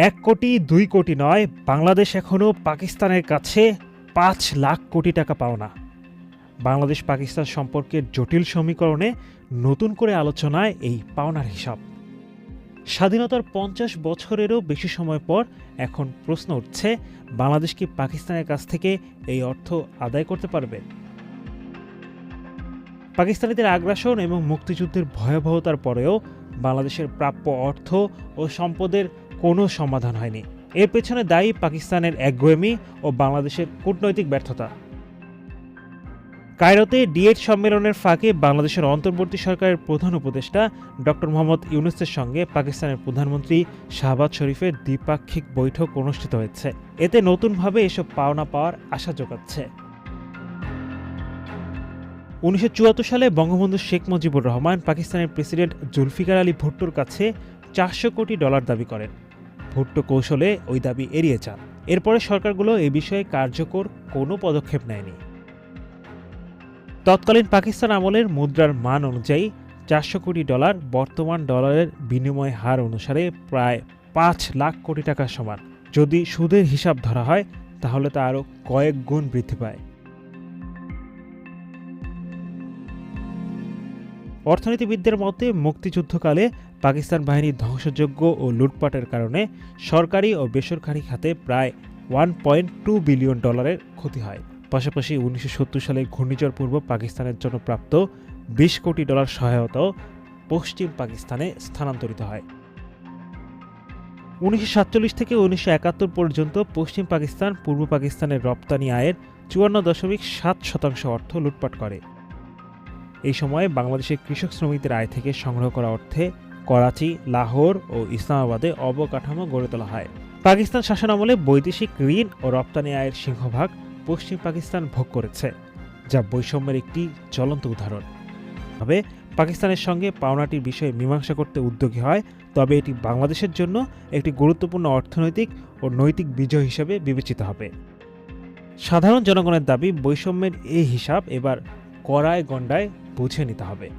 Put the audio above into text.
১ কোটি ২ কোটি নয়, বাংলাদেশ এখনও পাকিস্তানের কাছে ৫ লাখ কোটি টাকা পাওনা। বাংলাদেশ পাকিস্তান সম্পর্কের জটিল সমীকরণে নতুন করে আলোচনায় এই পাওনার হিসাব। স্বাধীনতার ৫০ বছরেরও বেশি সময় পর এখন প্রশ্ন উঠছে, বাংলাদেশ কি পাকিস্তানের কাছ থেকে এই অর্থ আদায় করতে পারবে? পাকিস্তানিদের আগ্রাসন এবং মুক্তিযুদ্ধের ভয়াবহতার পরেও বাংলাদেশের প্রাপ্য অর্থ ও সম্পদের কোনো সমাধান হয়নি। এর পেছনে দায়ী পাকিস্তানের একগুঁয়েমি ও বাংলাদেশের কূটনৈতিক ব্যর্থতা। কায়রোতে ডি8 সম্মেলনের ফাঁকে বাংলাদেশের অন্তর্বর্তী সরকারের প্রধান উপদেষ্টা ডক্টর মোহাম্মদ ইউনূসের সঙ্গে পাকিস্তানের প্রধানমন্ত্রী শাহবাজ শরীফের দ্বিপাক্ষিক বৈঠক অনুষ্ঠিত হয়েছে। এতে নতুনভাবে এসব পাওনা পাওয়ার আশা জোগাচ্ছে। ১৯৭৪ সালে বঙ্গবন্ধু শেখ মুজিবুর রহমান পাকিস্তানের প্রেসিডেন্ট জুলফিকার আলী ভুট্টোর কাছে $৪০০ কোটি দাবি করেন। ভুট্টো কৌশলে ওই দাবি এড়িয়ে যান। এরপরে সরকারগুলো এ বিষয়ে কার্যকর কোনো পদক্ষেপ নেয়নি। তৎকালীন পাকিস্তান আমলের মুদ্রার মান অনুযায়ী $৪০০ কোটি বর্তমান ডলারের বিনিময় হার অনুসারে প্রায় ৫ লাখ কোটি টাকার সমান। যদি সুদের হিসাব ধরা হয় তাহলে তা আরও কয়েক গুণ বৃদ্ধি পায়। অর্থনীতিবিদদের মতে মুক্তিযুদ্ধকালে পাকিস্তান বাহিনীর ধ্বংসযজ্ঞ ও লুটপাটের কারণে সরকারি ও বেসরকারি খাতে প্রায় $1.2 বিলিয়ন ক্ষতি হয়। পাশাপাশি ১৯৭০ সালে ঘূর্ণিঝড় পূর্ব পাকিস্তানের জন্য প্রাপ্ত $২০ কোটি সহায়তাও পশ্চিম পাকিস্তানে স্থানান্তরিত হয়। ১৯৪৭ থেকে ১৯৭১ পর্যন্ত পশ্চিম পাকিস্তান পূর্ব পাকিস্তানের রপ্তানি আয়ের ৫৪.৭% অর্থ লুটপাট করে। এই সময়ে বাংলাদেশের কৃষক শ্রমিকদের আয় থেকে সংগ্রহ করা অর্থে করাচি, লাহোর ও ইসলামাবাদে অবকাঠামো গড়ে তোলা হয়। পাকিস্তান শাসনামলে বৈদেশিক ঋণ ও রপ্তানি আয়ের সিংহভাগ পশ্চিম পাকিস্তান ভোগ করেছে, যা বৈষম্যের একটি জ্বলন্ত উদাহরণ। তবে পাকিস্তানের সঙ্গে পাওনাটির বিষয়ে মীমাংসা করতে উদ্যোগী হয়, তবে এটি বাংলাদেশের জন্য একটি গুরুত্বপূর্ণ অর্থনৈতিক ও নৈতিক বিজয় হিসেবে বিবেচিত হবে। সাধারণ জনগণের দাবি, বৈষম্যের এই হিসাব এবার কড়ায় গণ্ডায় বুঝে নিতে হবে।